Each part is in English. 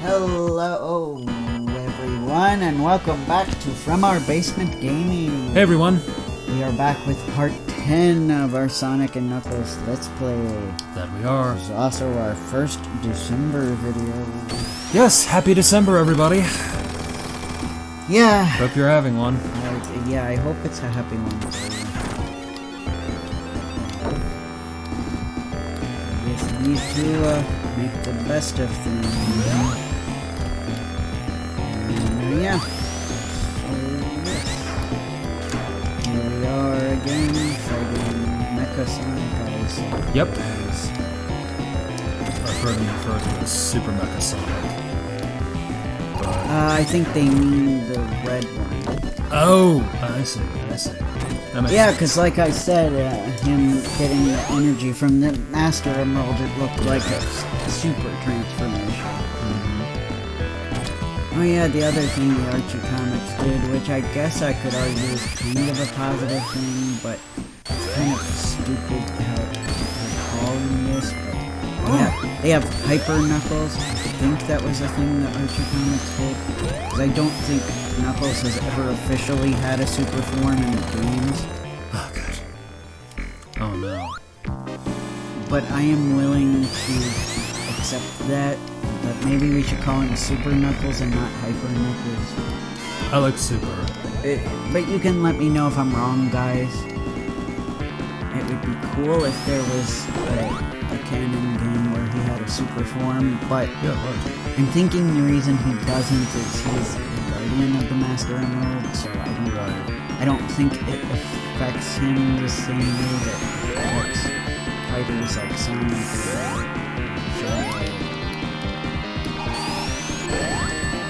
Hello, everyone, and welcome back to From Our Basement Gaming. Hey, everyone. We are back with part 10 of our Sonic and Knuckles Let's Play. That we are. This is also our first December video. Yes, happy December, everybody. Yeah. Hope you're having one. I hope it's a happy one for you. I guess we need to make the best of things. And, yeah. So, yes. Here we are again, fighting Mecha Sonic, obviously. Yep. I've heard him referred to as Super Mecha Sonic. I think they mean the red one. Oh, I see. Yeah, because like I said, him getting the energy from the Master Emerald, it looked like a super transformation. Oh yeah, the other thing the Archie Comics did, which I guess I could argue is kind of a positive thing, but it's kind of stupid how they're calling this, but yeah, they have Hyper Knuckles. I think that was a thing that Archie Comics did, because I don't think Knuckles has ever officially had a super form in the games. Oh, God. Oh, no. But I am willing to accept that, but maybe we should call him Super Knuckles and not Hyper Knuckles. I like Super. But you can let me know if I'm wrong, guys. It would be cool if there was a canon game where he had a super form, but Yeah, right. I'm thinking the reason he doesn't is he's the guardian of the Master Emerald, so I don't think it affects him the same way that it affects fighters like Sonic.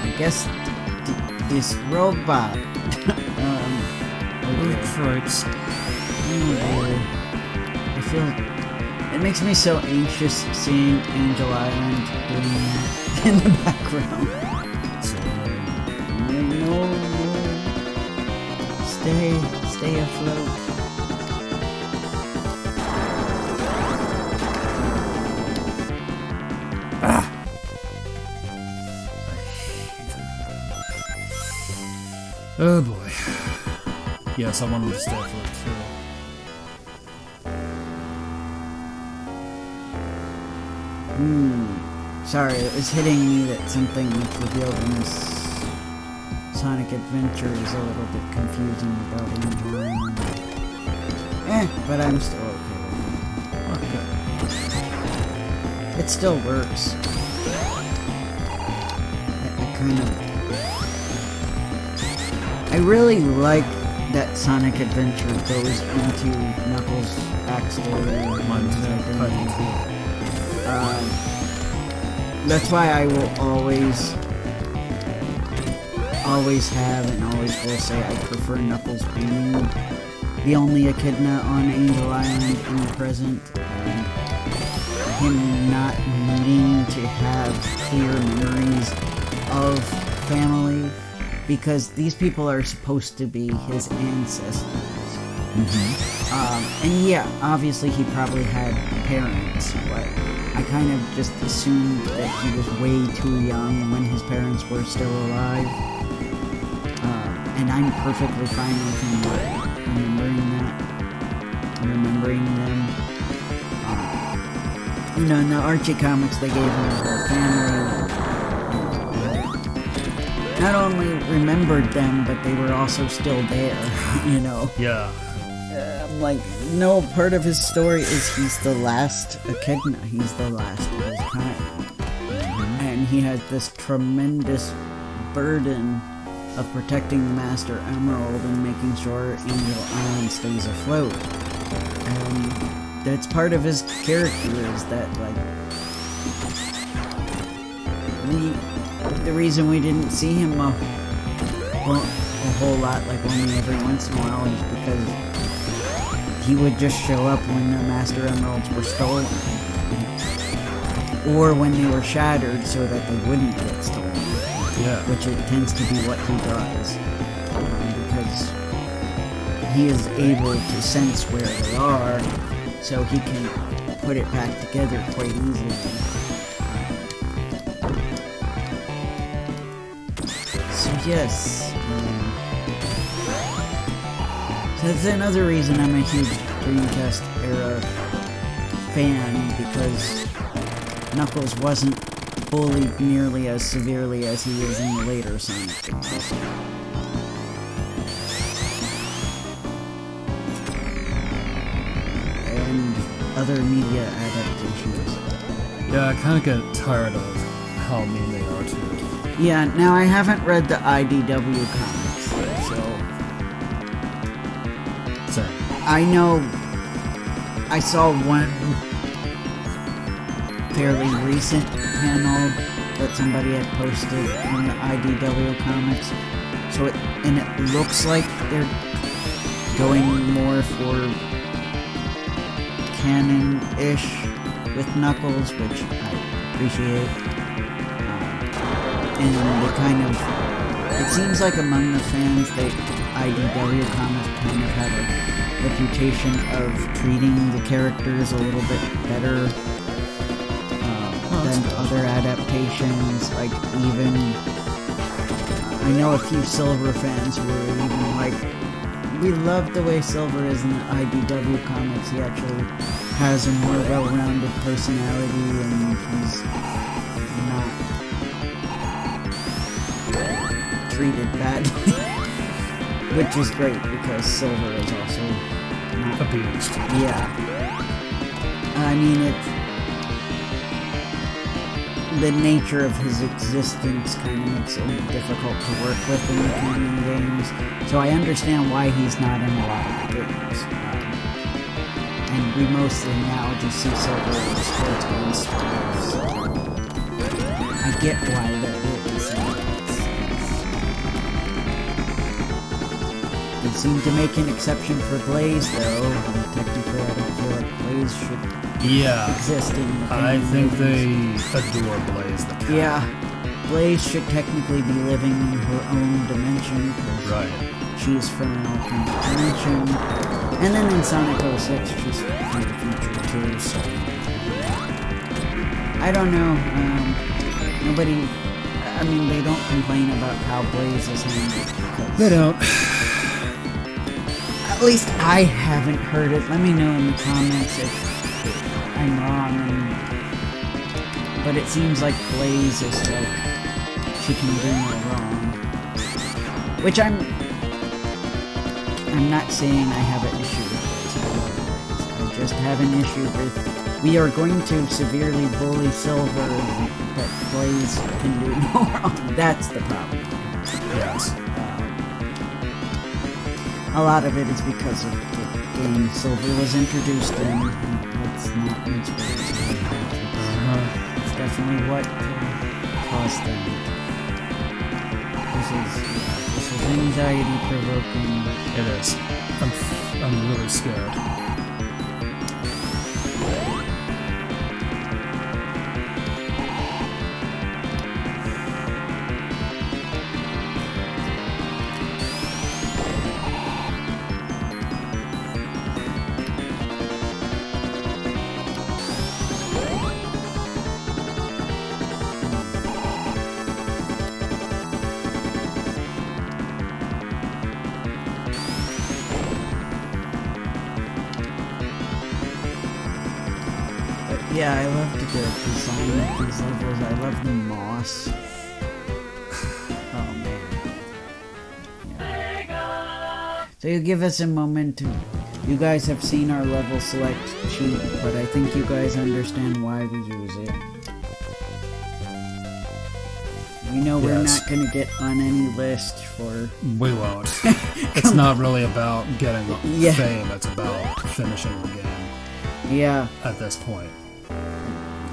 I guess this robot. Look for it. I feel it makes me so anxious seeing Angel Island doing that in the background. No. Stay afloat. Oh, boy. Yes, I want him to stay afloat, too. Sorry, it was hitting me that something that's revealed in this Sonic adventure is a little bit confusing about Angel Island. But I'm still okay with it. It still works. I really like that Sonic adventure goes into Knuckles' backstory. Mine's cool. That's why I will always have and always will say I prefer Knuckles being the only echidna on Angel Island in the present. Him not needing to have clear memories of family, because these people are supposed to be his ancestors. And yeah, obviously he probably had parents, but I kind of just assumed that he was way too young when his parents were still alive. And I'm perfectly fine with him remembering them. In the Archie comics, they gave him a whole family. Not only remembered them, but they were also still there, Yeah. I'm like, no, part of his story is he's the last echidna. He's the last of his kind. And he has this tremendous burden of protecting the Master Emerald and making sure Angel Island stays afloat. And that's part of his character, is that, the reason we didn't see him a whole lot, only every once in a while, is because he would just show up when the Master Emeralds were stolen. Or when they were shattered so that they wouldn't get stolen. Yeah. Which it tends to be what he does. Because he is able to sense where they are, so he can put it back together quite easily. yes. So that's another reason I'm a huge Dreamcast era fan, because Knuckles wasn't bullied nearly as severely as he is in the later Sonic games. And other media adaptations. Yeah, I kind of get tired of how mean they are too. Yeah, now I haven't read the IDW comics, so Same. I know I saw one fairly recent panel that somebody had posted on the IDW comics. So it looks like they're going more for canon-ish with Knuckles, which I appreciate. And they kind of, it seems like among the fans, IDW comics kind of have a reputation of treating the characters a little bit better than other adaptations. Like, even I know a few Silver fans who are even like, we love the way Silver is in the IDW comics. He actually has a more well-rounded personality, and he's not treated badly. Which is great, because Silver is also not abused. Yeah. I mean, the nature of his existence kind of makes it difficult to work with in the canon games. So I understand why he's not in a lot of the games. And we mostly now just see Silver in the sports games. So I get why there is. They seem to make an exception for Blaze, though. And technically, I don't feel like Blaze should exist in the I think games. they adore Blaze the cat. Yeah, Blaze should technically be living in her own dimension, because she's from an alternate dimension. And then in Sonic 06, she's from the future too, so I don't know. Nobody, I mean, they don't complain about how Blaze is handled. They don't. At least I haven't heard it. Let me know in the comments if I'm wrong. But it seems like Blaze is like, she can do no wrong. Which I'm not saying I have an issue with Blaze. I just have an issue with, we are going to severely bully Silver, but Blaze can do no wrong. That's the problem. Yes. A lot of it is because of the game Silver was introduced in. It's not inspiration. It's definitely what caused them. This is anxiety provoking. It is. I'm really scared. Yeah, I loved the design of these levels. I love the moss. Oh man. Yeah. So you give us a moment to... You guys have seen our level select sheet, but I think you guys understand why we use it. We know we're not going to get on any list for... We won't. It's not really about getting fame, it's about finishing the game. Yeah. At this point.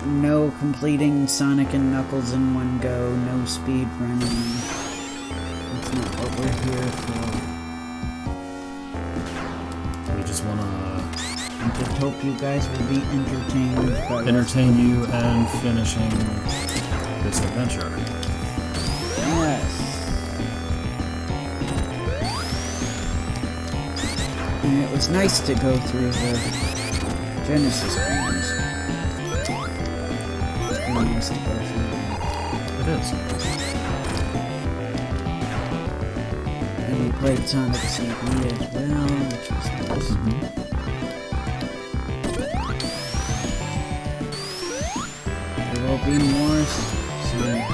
No completing Sonic and Knuckles in one go, no speed running. That's not what we're here for. We just want to... I just hope you guys will be entertained by entertain you and finishing this adventure. Yes. And it was nice to go through the Genesis games. It's really nice to go through them. It is. played Sonic CD as well, which was nice. There will be more Sonic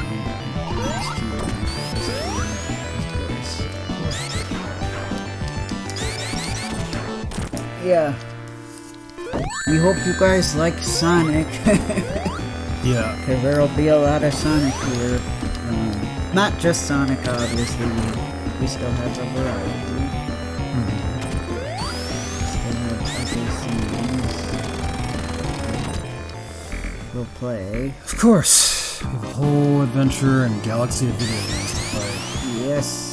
Yeah. We hope you guys like Sonic. Yeah. Because there'll be a lot of Sonic here. Not just Sonic, obviously. We still have a variety. Still have other things we'll play. Of course. We have a whole adventure and galaxy of video games to play. Yes.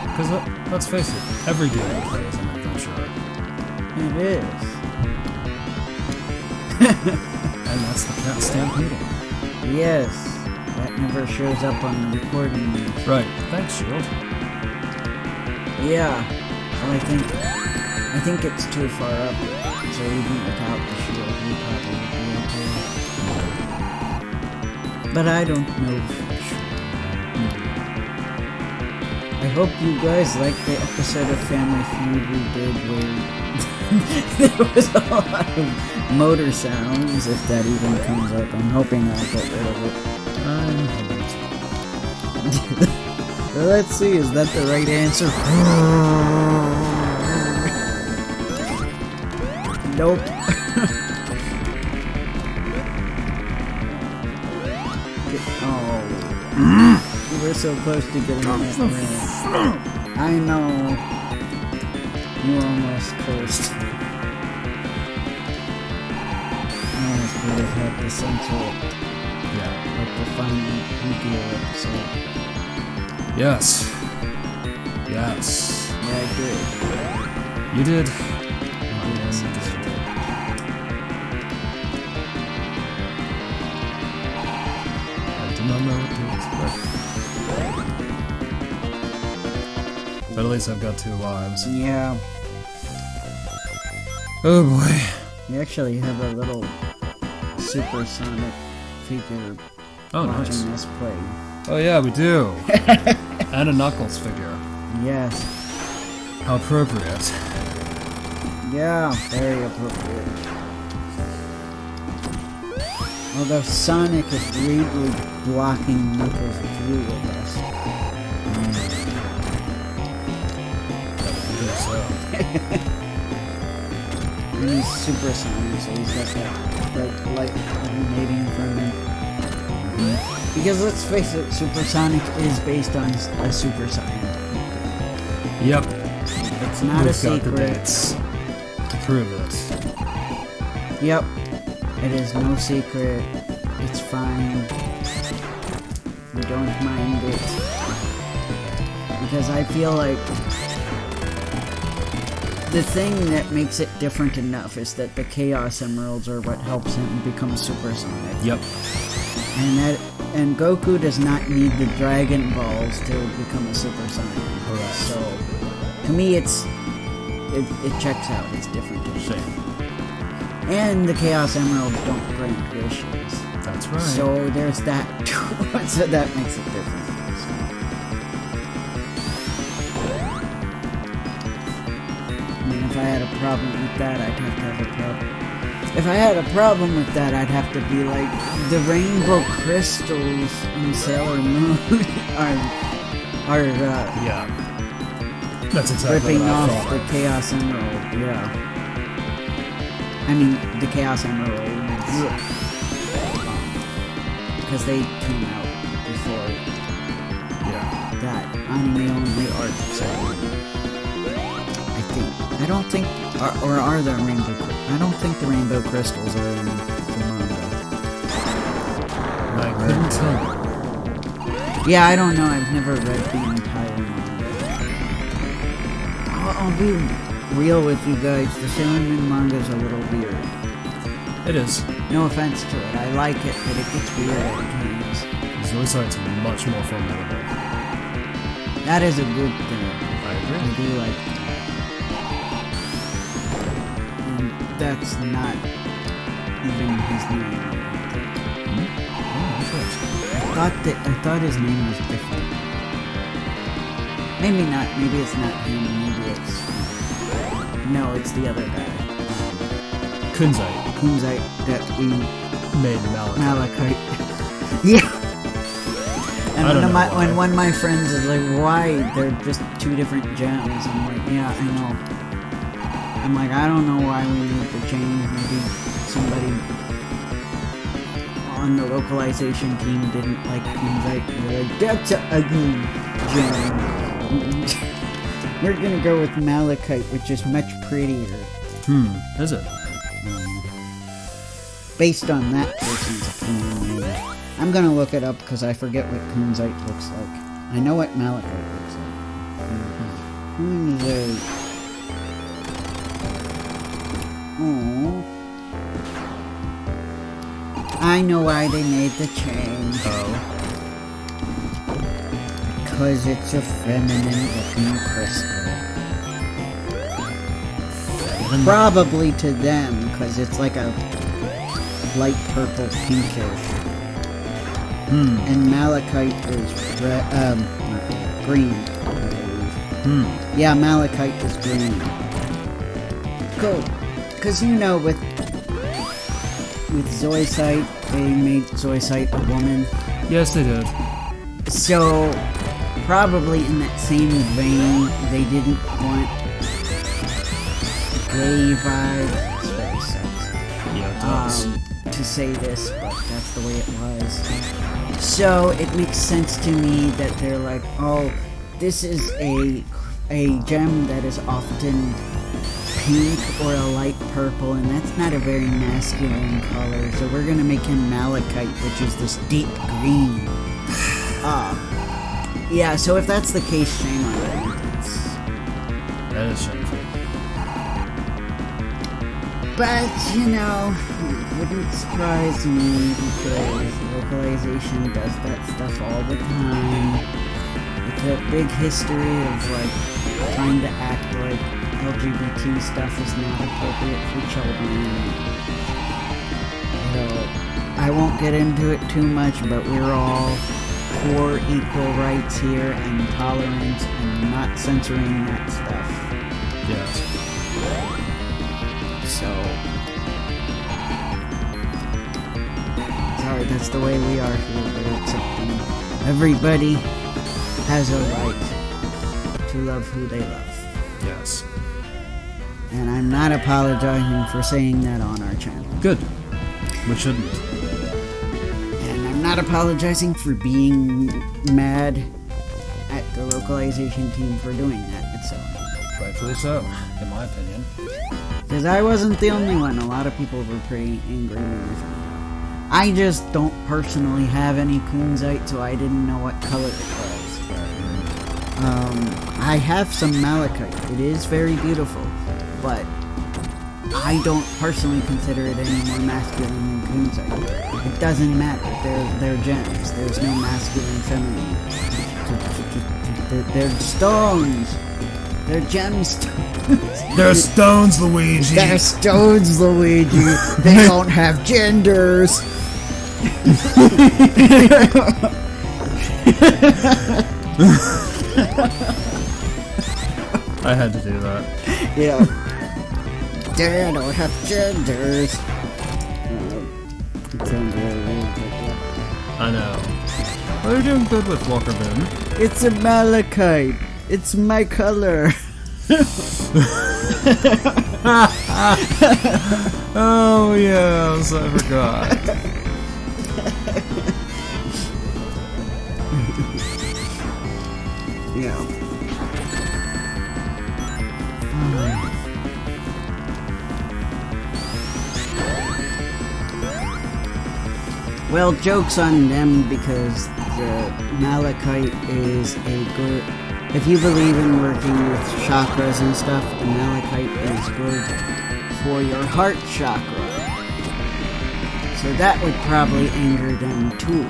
Because let's face it, every game we play is an adventure. It is. And that's the cat stampeding. Yes. That never shows up on the recording. Right. Thanks, Shield. Yeah. Well, I think it's too far up. So even without the shield, we probably would be okay. But I don't know for sure. I hope you guys liked the episode of Family Feud we did where there was a lot of motor sounds, if that even comes up. I'm hoping I'll get rid of it. Well, let's see, is that the right answer? Nope. Oh. You were so close to getting that right. I know. You almost cursed. Almost would have had the central. Yeah. Like the final Yu-Gi-Oh episode. Yes. Yes. Yeah, I did. You did. Yes, I did. I do not know what to expect. But at least I've got 2 lives. Yeah. Oh boy. We actually have a little Super Sonic figure watching Nice. us play. Oh yeah, we do. And a Knuckles figure. Yes. How appropriate. Yeah, very appropriate. Although Sonic is really blocking Knuckles' view of us. And he's Super Sonic, so he's got that bright light emanating from him. Because let's face it, Super Sonic is based on a Super Saiyan. Yep. It's not a secret. Got the dates to prove it. Yep. It is no secret. It's fine. We don't mind it. Because I feel like the thing that makes it different enough is that the Chaos Emeralds are what helps him become Super Sonic. Yep. And Goku does not need the Dragon Balls to become a Super Saiyan. Correct. So, to me, it checks out. It's different. Same. And the Chaos Emeralds don't grant wishes. That's right. So there's that too. So that makes it different. I mean, if I had a problem with that, I'd have to have a problem. If I had a problem with that, I'd have to be like, the rainbow crystals in Sailor Moon are yeah. That's exactly ripping what I off thought. the Chaos Emerald, yeah. I mean, the Chaos Emeralds. Because they came out before that anime-only art, so I think. I don't think, or are there rainbow? I don't think the rainbow crystals are in the manga. I couldn't tell. Yeah, I don't know. I've never read the entire manga. I'll be real with you guys. The Sailor Moon manga is a little weird. It is. No offense to it. I like it, but it gets weird at times. Zoidsart's much more formidable. That is a good thing. I agree. I do like that. And that's not even his name. Oh, interesting. I thought his name was different. Maybe not. Maybe it's not him. Maybe it's... No, it's the other guy. Kunzite that we made Malachite. Yeah. And I don't know why. when one of my friends is like, why? They're just two different gems. I'm like, yeah, I know. I'm like, I don't know why we need to change. Maybe somebody on the localization team didn't like Kunzite. They're like, that's a ugly gem. We're gonna go with Malachite, which is much prettier. Is it? Based on that person's opinion, maybe. I'm gonna look it up because I forget what Kunzite looks like. I know what Malachite looks like. Kunzite. Oh. I know why they made the change. Oh. Because it's a feminine looking crystal. Probably to them, because it's like a light purple pinkish. And Malachite is green, I believe. Yeah, Malachite is green. Cool. Because you know, with Zoisite, they made Zoisite a woman. Yes, they did. So, probably in that same vein, they didn't want gay vibes. It's very sexy. Yeah, it does. To say this, but that's the way it was. So it makes sense to me that they're like, oh, this is a gem that is often pink or a light purple, and that's not a very masculine color, so we're gonna make him Malachite, which is this deep green. Yeah, so if that's the case, shame on them. That is shameful. But, you know, it wouldn't surprise me because localization does that stuff all the time. It's a big history of, like, trying to act like LGBT stuff is not appropriate for children. So, I won't get into it too much, but we're all for equal rights here and tolerance and not censoring that stuff. Yes. So, sorry, that's the way we are here, we're accepting. Everybody has a right to love who they love. Yes. And I'm not apologizing for saying that on our channel. Good. We shouldn't. And I'm not apologizing for being mad at the localization team for doing that. It's so Rightfully so, in my opinion. because I wasn't the only one. A lot of people were pretty angry when we found out. I just don't personally have any Kunzite, so I didn't know what color it was. I have some Malachite. It is very beautiful, but I don't personally consider it any more masculine than Kunzite. It doesn't matter. They're gems. There's no masculine, feminine. They're stones. They're gemstones. They're stones, Luigi. They're stones, Luigi. They don't have genders. I had to do that. Yeah. They don't have genders. It sounds really weird, but yeah. I know. Well, you're doing good with Walker Boone. It's a Malachite. It's my color. Oh, yes, I forgot. Yeah. Well, joke's on them because the Malachite is a good... If you believe in working with chakras and stuff, the Malachite is good for your heart chakra. So that would probably anger them too.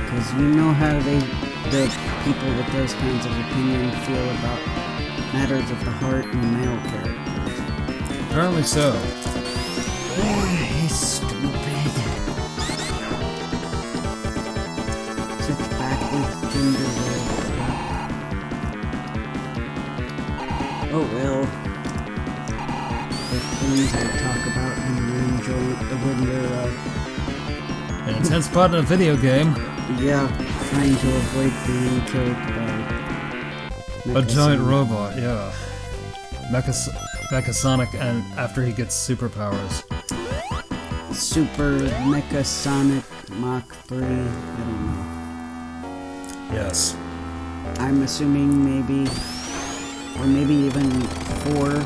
Because you know how they the people with those kinds of opinions feel about matters of the heart and male characters. Apparently so. He's stupid. Such backwards gender roles. Oh well. The things they talk about when they're An intense part in a video game. yeah, trying to avoid being killed by A giant robot, yeah. Mecha Sonic, and after he gets superpowers. Super Mecha Sonic Mach 3, I don't know. Yes. I'm assuming maybe, or maybe even 4.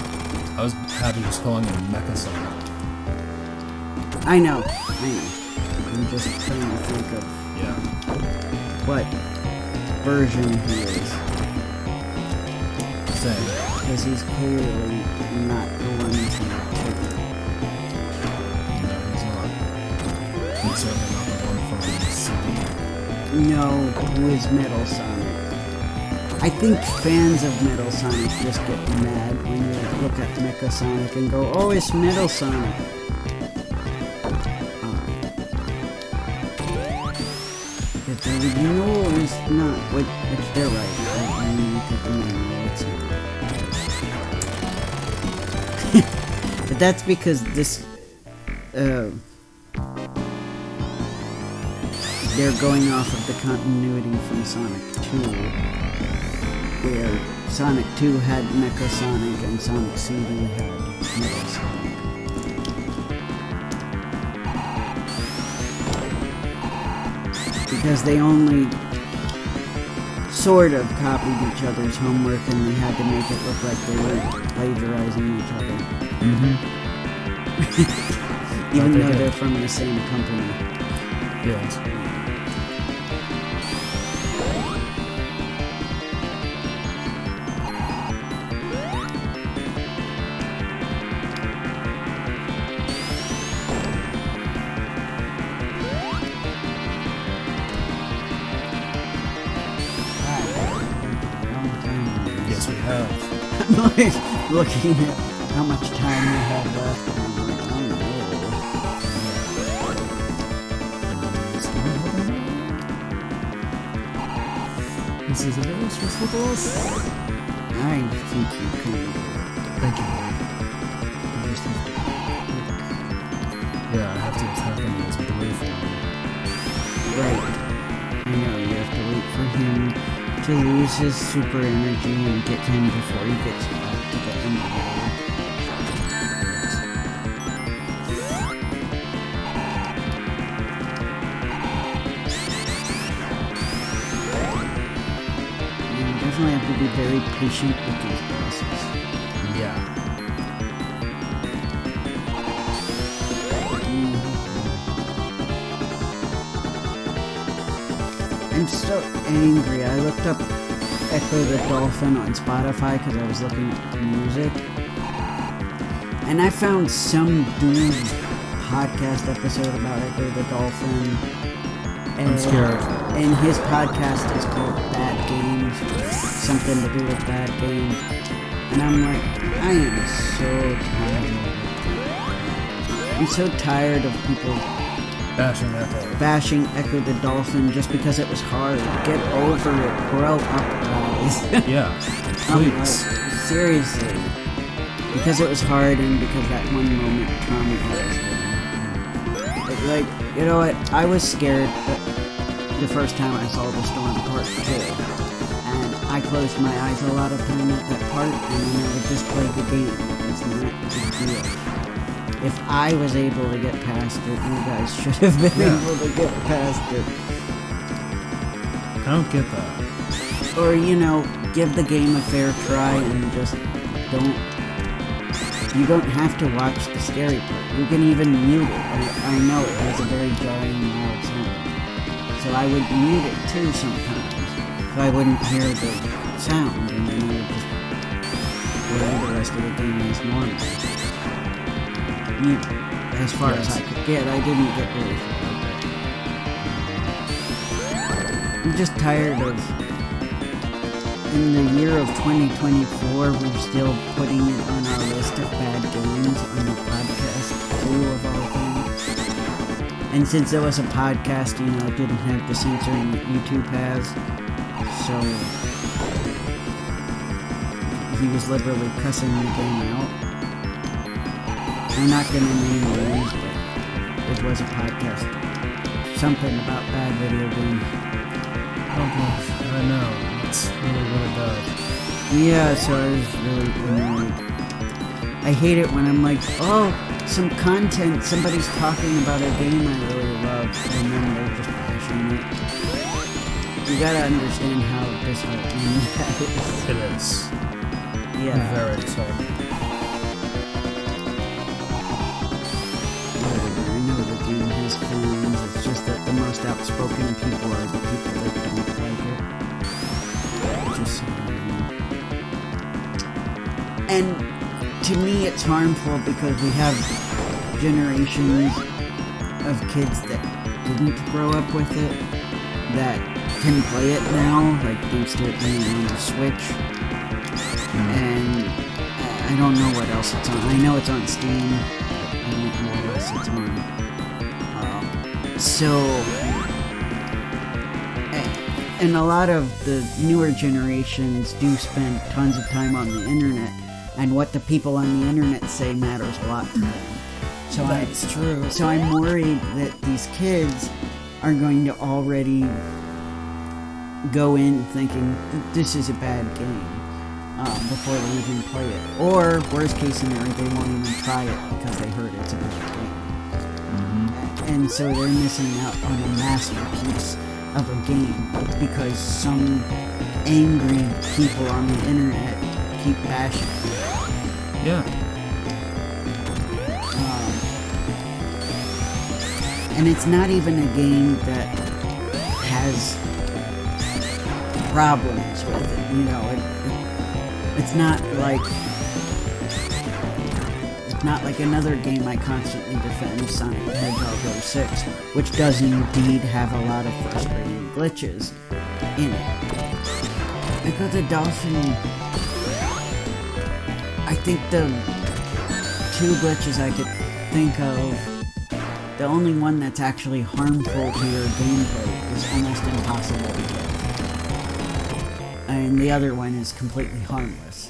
I was happy just calling him Mecha Sonic. I know. I'm just trying to think of Yeah. what version he is. Same. Because he's clearly not the one from No, he's not. He's certainly not the one from the CD. 2. No, who is Metal Sonic? I think fans of Metal Sonic just get mad when you look at Mecha Sonic and go, oh, it's Metal Sonic. No, it's not. Which they're right. I mean, no, it's not. But that's because this, they're going off of the continuity from Sonic 2, where Sonic 2 had Mecha Sonic and Sonic CD had Metal Sonic. Because they only sort of copied each other's homework and they had to make it look like they were plagiarizing each other. Mm-hmm. Even though they're from the same company. Yes. Yes, we have. I'm like looking at how much time we have left and I'm like, oh no. This is a very stressful boss. I think you can. Thank you. You just have to. Yeah, I have to attack him as blue form. Right. I know, you have to wait for him to lose his super energy and get him before he gets back to the end of the world. You definitely have to be very patient with these bosses. Yeah. I'm so angry. I looked up Echo the Dolphin on Spotify because I was looking at the music. And I found some dude's podcast episode about Echo the Dolphin. And, I'm scared. And his podcast is called Bad Games. Something to do with bad games. And I'm like, I am so tired. I'm so tired of people bashing Echo the Dolphin just because it was hard. Get over it. Grow up, guys. Yeah. Please. Seriously. Because it was hard and because that one moment traumatized me. Like, you know what? I was scared the first time I saw the Storm Part 2. And I closed my eyes a lot of time at that part and then I would just play the game. It's not a big deal. If I was able to get past it, you guys should have been able to get past it. I don't get that. Or, you know, give the game a fair try and just don't... You don't have to watch the scary part. You can even mute it. I know it has a very jarring, loud sound. So I would mute it too sometimes. So I wouldn't hear the sound and then I would just play the rest of the game as normal. As far as I could get, I didn't get very far. I'm just tired of, in the year of 2024, we're still putting it on our list of bad games on the podcast, too, of all things. And since it was a podcast, you know, it didn't have the censoring that YouTube has, so he was literally cussing the game out. I'm not gonna name names, but it was a podcast. Something about bad video games. Oh gosh, I know. It's really, really bad. Yeah, so I was really annoyed. I hate it when I'm like, oh, some content, somebody's talking about a game I really love, and then they're just bashing it. You gotta understand how disheartening that is. It is. Yeah. Very disheartening. Whatever, I know the game has fans, it's just that the most outspoken people are the people that don't like it. Just so you know. And to me it's harmful because we have generations of kids that didn't grow up with it, that can play it now, like thanks to it being on the Switch. And I don't know what else it's on. I know it's on Steam. I don't know what else it's on. And a lot of the newer generations do spend tons of time on the internet, and what the people on the internet say matters a lot to them. So That's true. So I'm worried that these kids are going to already go in thinking that this is a bad game before they even play it. Or, worst case scenario, they won't even try it because they heard it's a bad game. And so they're missing out on a masterpiece of a game because some angry people on the internet keep bashing it. Yeah. And it's not even a game that has problems with it, you know, it's not like another game I constantly defend, Sonic the Hedgehog 06, which does indeed have a lot of frustrating glitches in it. Because the Dolphin, I think the two glitches I could think of, the only one that's actually harmful to your gameplay is almost impossible to get. And the other one is completely harmless.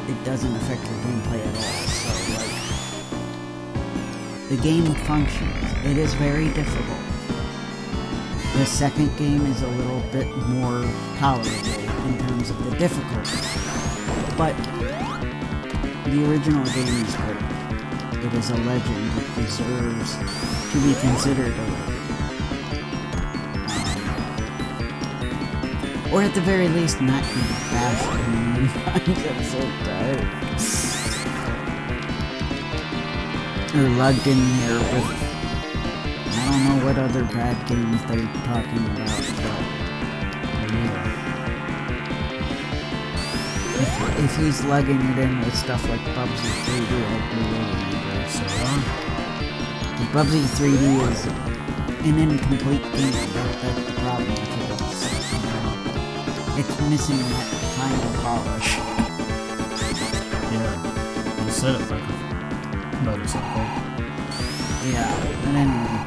It doesn't affect your gameplay at all. So, like, the game functions. It is very difficult. The second game is a little bit more tolerable in terms of the difficulty. But the original game is great. It is a legend. It deserves to be considered a legend. Or at the very least, not be bashed. I'm so tired. Or lugged in here with, I don't know what other bad games they're talking about, but if he's lugging it in with stuff like Bubsy 3D, I'd be really angry. So, Bubsy 3D is an incomplete game. That's the problem with it. It's missing that final polish. Yeah. You said it like a motorcycle. Yeah, but anyway.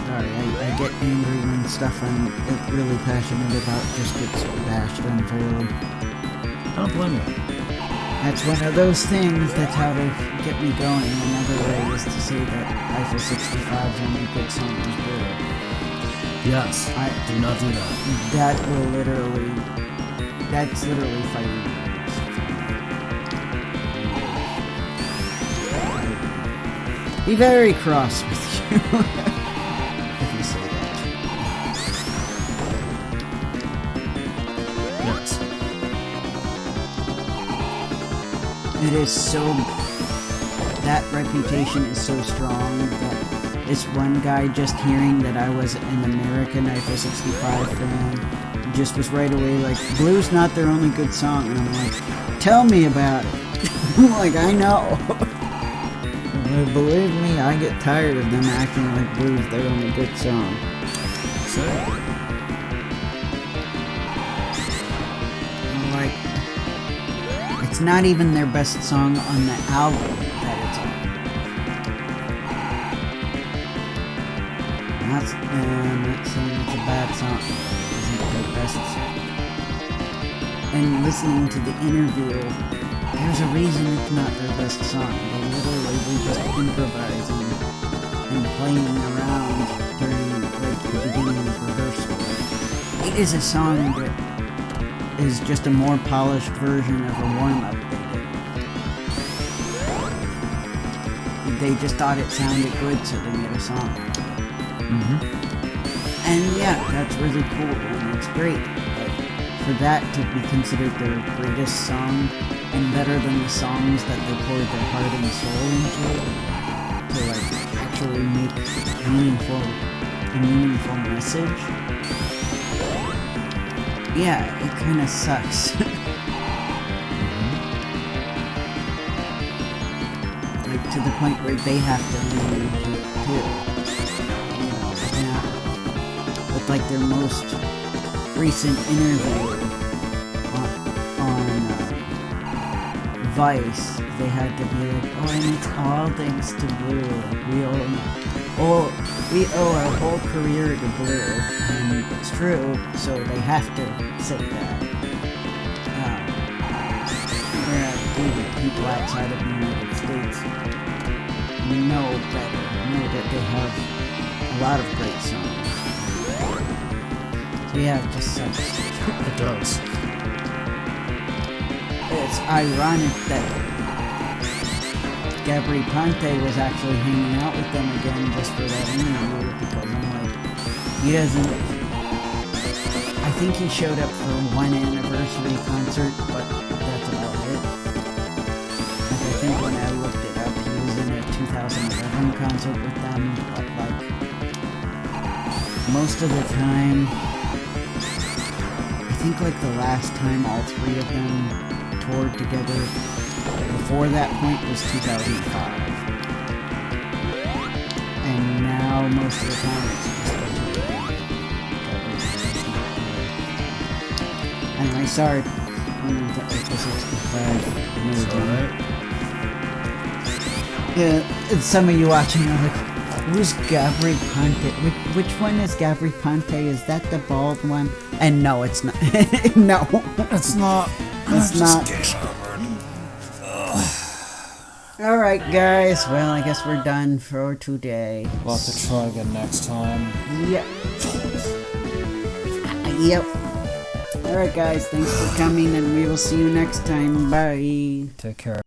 Sorry, I get angry when stuff I'm really passionate about just gets bashed unfairly. I don't blame you. That's one of those things that's how to get me going. Another way is to say that Eiffel 65's only good song is brutal. Yes, do not do that. That's literally fighting. Be very cross with you if you say that. Yes. It is so, that reputation is so strong that this one guy, just hearing that I was an American Eiffel 65 fan, just was right away like, Blue's not their only good song. And I'm like, tell me about it. I'm like, I know. Believe me, I get tired of them acting like Blue's their only good song. So, it's not even their best song on the album that it's on. I'm not saying it's a bad song. It isn't their best song. And listening to the interview, there's a reason it's not their best song. They literally were just improvising and playing around during like the beginning of rehearsal. It is a song that is just a more polished version of a warm-up they did. They just thought it sounded good, so they made a song. And yeah, that's really cool and it's great. But for that to be considered their greatest song and better than the songs that they poured their heart and soul into, to like actually make a meaningful message. Yeah, it kind of sucks. Like to the point where they have to lean into it too. You know, yeah. With like their most recent interview on Vice, they had to be like, oh, and it's all thanks to Blue. We owe our whole career to Blue, and it's true, so they have to say that. Whereas people outside of the United States know better, know that they have a lot of great songs. So yeah, it just sucks. It does. It's ironic that Gabri Ponte was actually hanging out with them again just for that interview, because I'm like, he doesn't... I think he showed up for one anniversary concert, but that's about it. Like, I think when I looked it up, he was in a 2011 concert with them, but like, most of the time, I think like the last time all three of them toured together before that point was 2005. And now most of the time it's just anyway, sorry. Episode 65. It's alright. Yeah, some of you watching are like, who's Gabri Ponte? Which one is Gabri Ponte? Is that the bald one? And no, it's not. No. It's not. It's not. Alright guys, well I guess we're done for today. We'll have to try again next time. Yep. Yep. Alright guys, thanks for coming and we will see you next time. Bye. Take care.